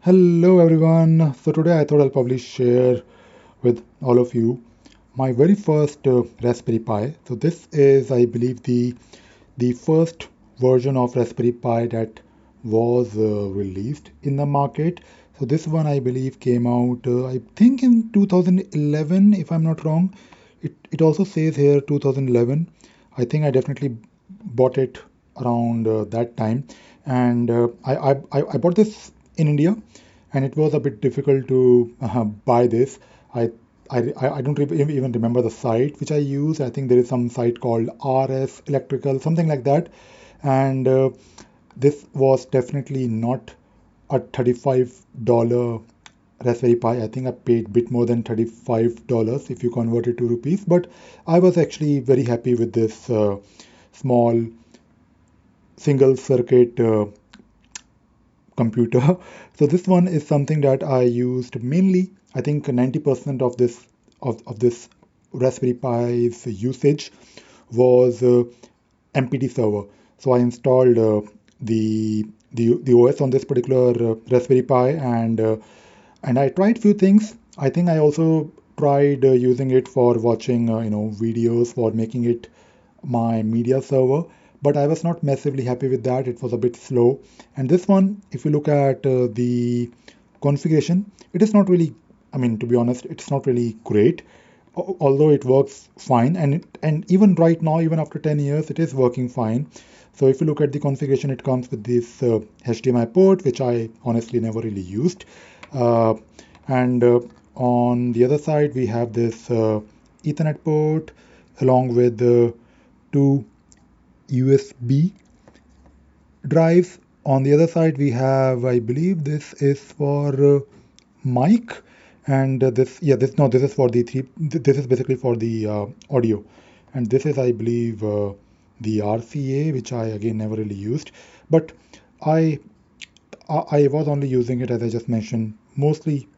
Hello everyone. So today I thought I'll probably share with all of you my very first Raspberry Pi. So this is, I believe, the first version of Raspberry Pi that was released in the market. So this one, I believe, came out, I think, in 2011, if I'm not wrong. It also says here 2011. I think I definitely bought it around that time, and I bought this in India, and it was a bit difficult to buy this. I I don't even remember the site which I use. I think there is some site called RS Electrical, something like that. And this was definitely not a $35 Raspberry Pi. I think I paid a bit more than $35 if you convert it to rupees. But I was actually very happy with this small single circuit computer. So this one is something that I used mainly. I think 90% of this Raspberry Pi's usage was MPD server. So I installed the OS on this particular Raspberry Pi, and I tried few things. I think I also tried using it for watching videos, for making it my media server, but I was not massively happy with that. It was a bit slow. And this one, if you look at the configuration, it is not really, I mean, to be honest, it's not really great, although it works fine. And even right now, even after 10 years, it is working fine. So if you look at the configuration, it comes with this HDMI port, which I honestly never really used. Uh, and On the other side, we have this Ethernet port along with two USB drives. On the other side, we have, I believe, this is for mic, and this is for the three. This is basically for the audio, and this is, I believe, the RCA, which I again never really used, but I I was only using it, as I just mentioned, mostly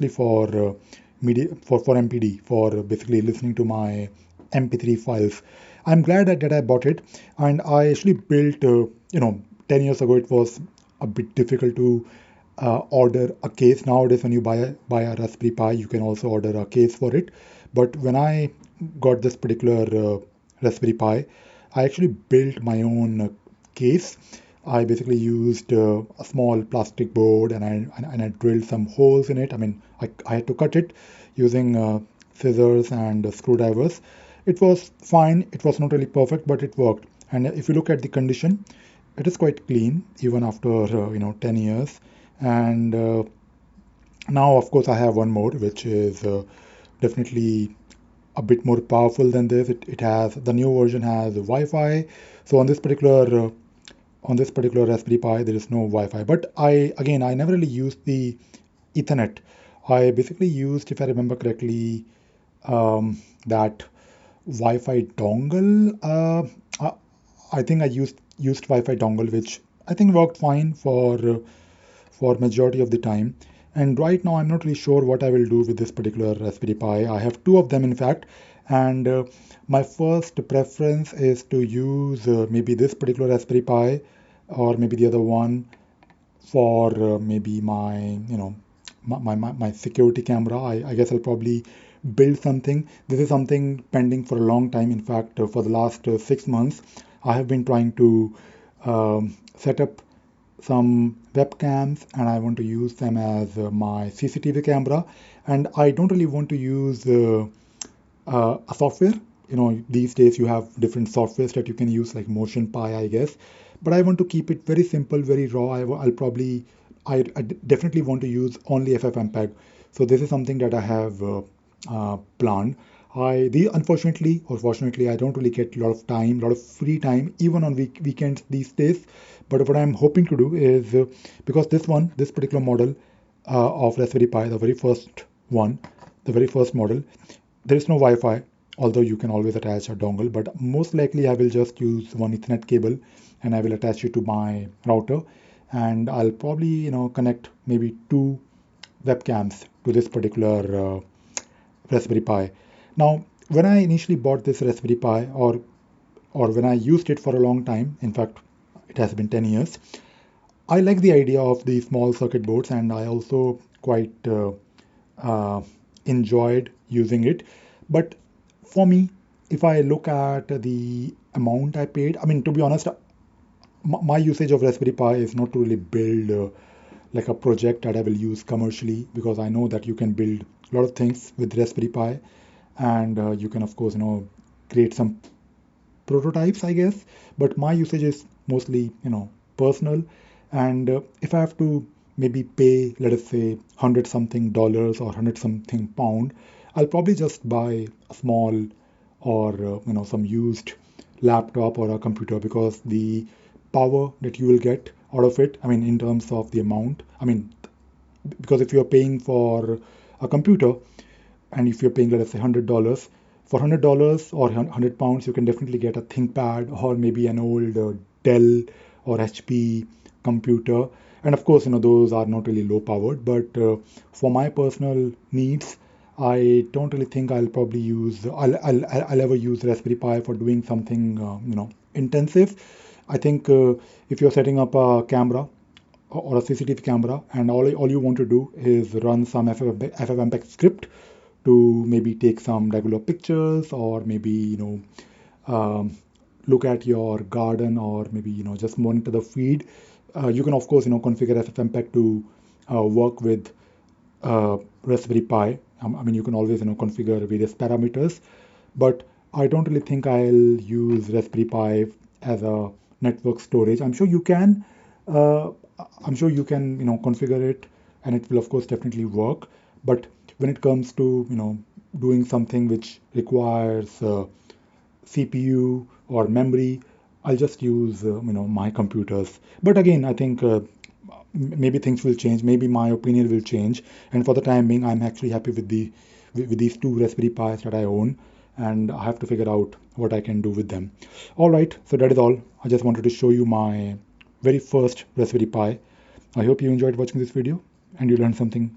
for media, for MPD, for basically listening to my MP3 files. I'm glad that I bought it, and I actually built. 10 years ago, it was a bit difficult to order a case. Nowadays, when you buy a Raspberry Pi, you can also order a case for it. But when I got this particular Raspberry Pi, I actually built my own case. I basically used a small plastic board, and I drilled some holes in it. I mean, I had to cut it using scissors and screwdrivers. It was fine. It was not really perfect, but it worked. And if you look at the condition, it is quite clean even after 10 years. And now, of course, I have one more, which is definitely a bit more powerful than this. It has, the new version has Wi-Fi. So on this particular Raspberry Pi, there is no Wi-Fi. But I never really used the Ethernet. I basically used, if I remember correctly, that Wi-Fi dongle. I think I used Wi-Fi dongle, which I think worked fine for majority of the time. And right now, I'm not really sure what I will do with this particular Raspberry Pi. I have two of them, in fact, and my first preference is to use maybe this particular Raspberry Pi, or maybe the other one for maybe my security camera. I guess I'll probably build something. This is something pending for a long time. In fact, for the last 6 months, I have been trying to set up some webcams, and I want to use them as my CCTV camera. And I don't really want to use a software. These days you have different softwares that you can use, like Motion Pi, I guess. But I want to keep it very simple, very raw. I'll probably, I definitely want to use only FFmpeg. So this is something that I have planned. Unfortunately or fortunately, I don't really get a lot of time, a lot of free time, even on weekends these days. But what I'm hoping to do is, because this particular model of Raspberry Pi, the very first model, there is no Wi-Fi, although you can always attach a dongle. But most likely, I will just use one Ethernet cable, and I will attach it to my router, and I'll probably connect maybe two webcams to this particular Raspberry Pi. Now, when I initially bought this Raspberry Pi, or when I used it for a long time, in fact, it has been 10 years, I like the idea of the small circuit boards, and I also quite uh, enjoyed using it. But for me, if I look at the amount I paid, I mean, to be honest, my usage of Raspberry Pi is not to really build like a project that I will use commercially, because I know that you can build a lot of things with Raspberry Pi, and you can, of course, create some prototypes, I guess. But my usage is mostly, personal. And if I have to maybe pay, let us say, 100 something dollars or 100 something pound, I'll probably just buy a small or some used laptop or a computer, because the power that you will get out of it, I mean, in terms of the amount, I mean, because if you're paying for a computer, and if you're paying, let's say, $100, for $100 or £100, you can definitely get a ThinkPad or maybe an old Dell or HP computer. And of course, those are not really low powered, but for my personal needs, I don't really think I'll ever use Raspberry Pi for doing something intensive. I think if you're setting up a camera or a CCTV camera, and all you want to do is run some FFmpeg script to maybe take some regular pictures, or maybe um, look at your garden, or maybe just monitor the feed. You can, of course, configure FFmpeg to work with Raspberry Pi. I mean, you can always configure various parameters, but I don't really think I'll use Raspberry Pi as a network storage. Uh, I'm sure you can configure it, and it will, of course, definitely work. But when it comes to doing something which requires CPU or memory, I'll just use my computers. But again, I think maybe things will change. Maybe my opinion will change. And for the time being, I'm actually happy with with these two Raspberry Pis that I own, and I have to figure out what I can do with them. All right, so that is all. I just wanted to show you my very first Raspberry Pi. I hope you enjoyed watching this video and you learned something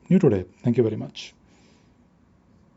new today. Thank you very much.